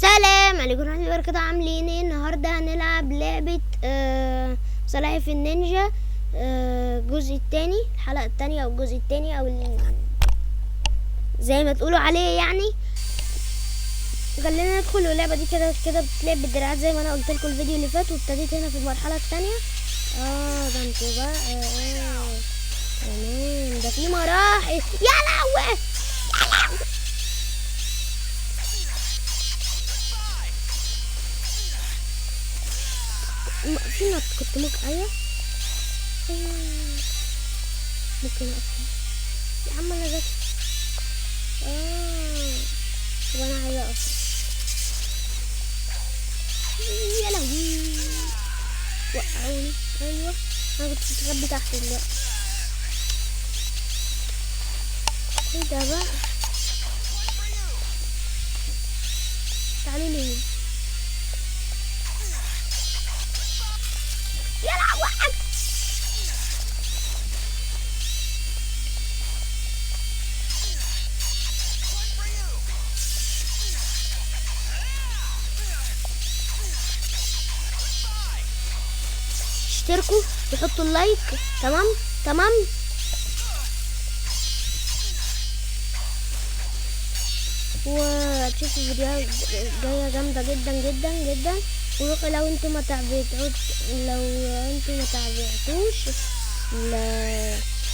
سلام عليكم ورحمة الله وبركاته. عاملين ايه؟ النهاردة هنلعب لعبة سلاحف النينجا، الجزء التاني، الحلقة التانية او الجزء التاني او زي ما تقولوا عليه يعني. خلينا ندخل. اللعبة دي كده بتتلعب بالدراعات زي ما انا قلت لكم الفيديو اللي فات، وابتديت هنا في المرحلة التانية. ده انتوا بقى تمام. ده في مراحل. يا لهوي يا لهوي. في نط كنت ممكن ممكن اقف يا عم. انا ذكي. طب انا عايزه اقف. يا لهوي وقعوني. ايوه انا كنت مستخبي تحت دلوقتي. ايه ده بقى؟ تعالوا لي هنا. يا لهوي. اشتركوا وحطوا اللايك. تمام وتشوفوا فيديوهات جايه جامده جدا. وروحوا لو انتوا ما تابعتوش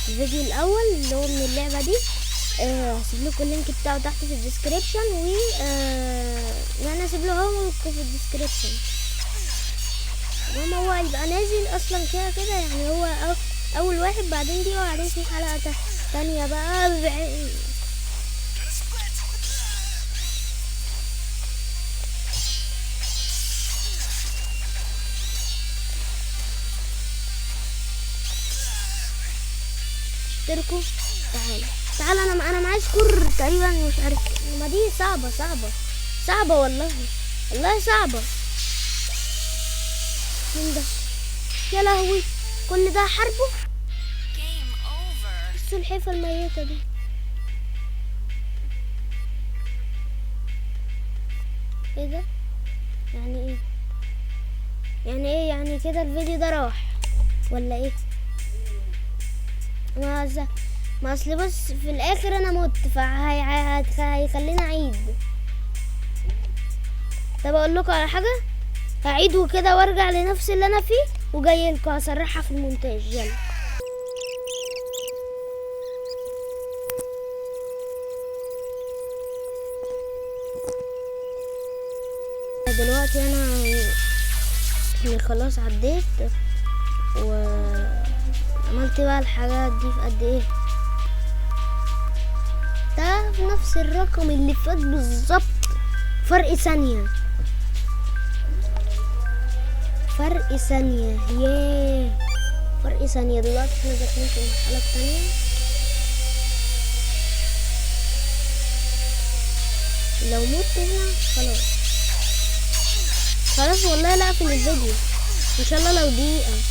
الفيديو الاول اللي هو من اللعبه دي، هسيب لكم اللينك بتاعه تحت في الديسكريبشن، و يعني هسيب لكم في الديسكريبشن. هو هيبقى نازل اصلا كده يعني. هو اول واحد، بعدين دي، وبعدين في حلقه تانية بقى اشتركوا. تعال انا معايا سكور تقريبا، مش عارف. ما دي صعبه والله صعبه. مين ده؟ يا لهوي كل ده حربه. السلحفة الميتة دي. ايه ده؟ يعني ايه يعني كده الفيديو ده راح ولا ايه؟ ما اصل بص، في الاخر انا مت، هيخليني اعيد. طب اقول لكم على حاجه، هعيد وكده وارجع لنفس اللي انا فيه وجاي لكم هسرحها في المونتاج. يلا دلوقتي انا يعني خلاص عديت وعملت بقى الحاجات دي في قد ايه. ده في نفس الرقم اللي فات بالظبط، فرق ثانية. ياه فرق ثانية. دلوقتي احنا داخلين في المرحلة التانية. لو مت هنا خلاص والله لا اقفل الفيديو ان شاء الله. لو دقيقة ان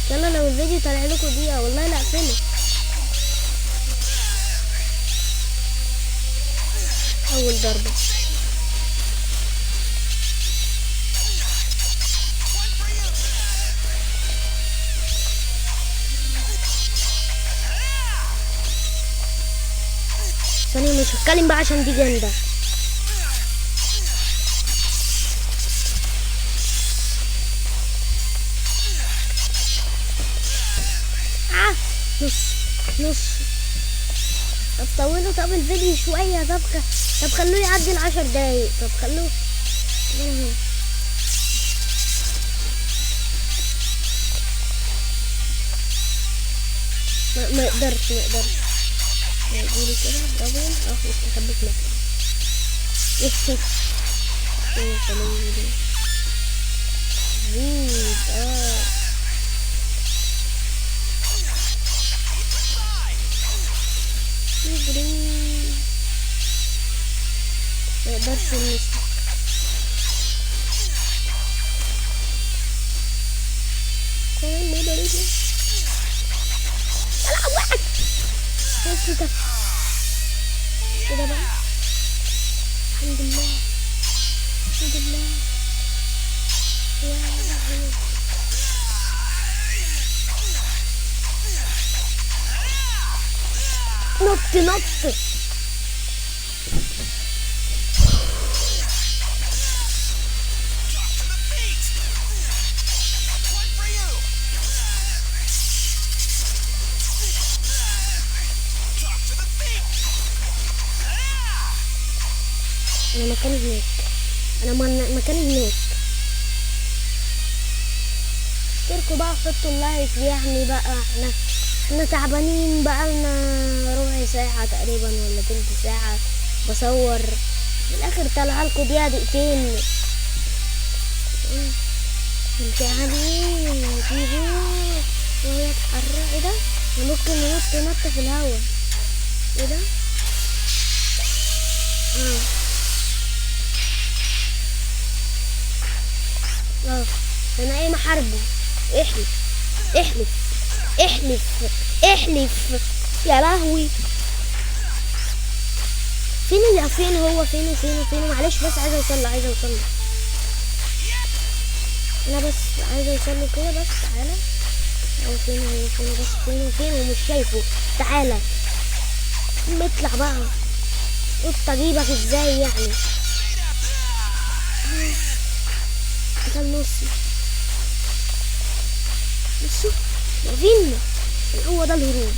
شاء الله، لو الفيديو طلع لكم دقيقة والله لا اقفله. اول ضربة. ثانية مش هتكلم بقى عشان دي جامدة. نص. طب طولوا الفيديو شوية. طب خلوه يعدي 10 دقايق. طب خلوه. ما يقدرش يقولي كده. اضربهم مستخبي في مكان. ما يقدرش يلمسني. كده بقى الحمد لله. الحمد لله. نط نط. انا مكاني هناك، انا مكاني هناك. اشتركوا بقى وحطوا اللايك، يعني بقى احنا تعبانين بقالنا ربع ساعة تقريبا ولا تلت ساعة بصور، في الاخر طلع لكم دقيقة دقيقتين. انت عليه وهو يتحرك. ايه ده؟ ممكن نط في الهوا. ايه ده؟ انا ايه محاربه. احلف احلف احلف احلف يا لهوي. فين هو؟ فين معلش بس عايزه اوصل له. انا بس عايزه اوصل له كده بس. تعالى. هو فين ومش شايفه. تعالى اطلع بقى. اجيبك ازاي يعني؟ ده النص. بصوا واقفين، هو ده الهروب.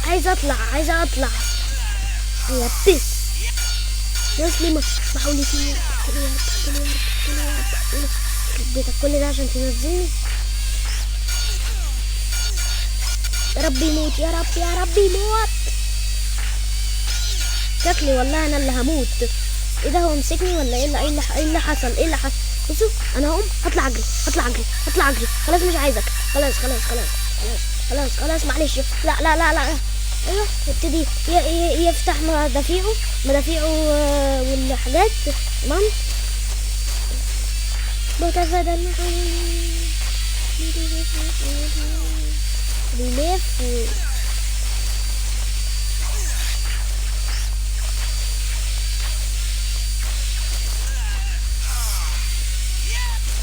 عايزه اطلع يا بس. نسلي ما حاولتيش. اديتك كل ده عشان تنزلني. يا رب يموت، يا رب يموت. شكلي والله انا اللي هموت. ايه ده؟ هو مسكني ولا ايه اللي حصل؟ بصوا انا هقوم هطلع اجري. خلاص مش عايزك. خلاص معلش. لا. ايوه ابتدي يفتح مدافعه والحاجات. تمام. بتفادى بيلف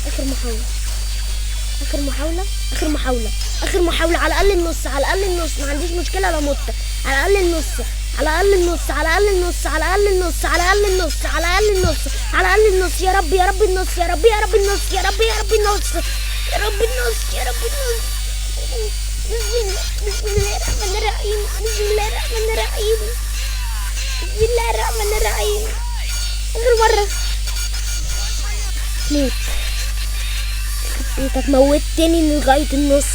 اخر محاولة. على الاقل النص. ما عنديش مشكلة لو مت. على الاقل النص. يا رب النص. بسم الله الرحمن الرحيم. اخر مرة. موت. انت موتني لغاية النص.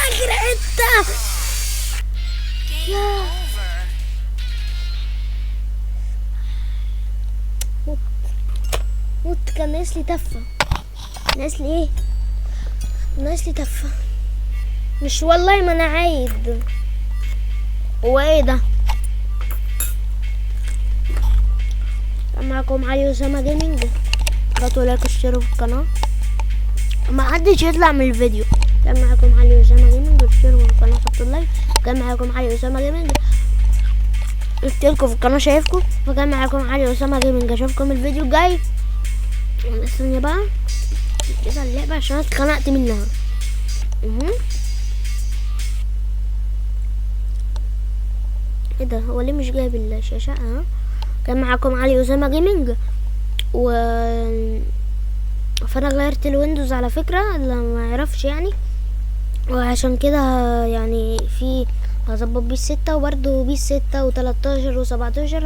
اخر حتة. موت. كان ناقص لي تفة. مش والله ما انا عايد. هو ايه ده؟ كان معاكم علي أسامة جيمنج. اضغطوا لايك واشتركوا في القناة. ما حدش يطلع من الفيديو. كان معاكم علي أسامة جيمنج. اشتركوا في القناة وحطوا اللايك. كان معاكم علي أسامة جيمنج. اشتركوا في القناة شايفكم. فكان معاكم علي أسامة جيمنج. اشوفكم الفيديو الجاي. استني بقى كده اللعبة عشان اتخنقت منها. ايه ده؟ هو ليه مش جايب الشاشة؟ كان معاكم علي أسامة جيمنج فانا غيرت الويندوز على فكرة اللي ما يعرفش يعني، وعشان كده يعني في هظبط بيس 6 وبرده بيس 6 و13 و17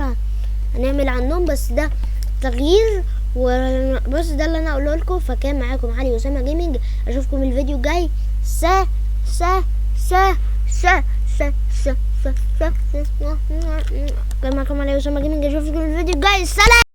هنعمل عنهم، بس ده تغيير وبس ده اللي انا اقوله لكم. فكان معاكم علي أسامة جيمنج. اشوفكم الفيديو الجاي. كان معاكم علي أسامة جيمنج. اشوفكم الفيديو الجاي. سلام.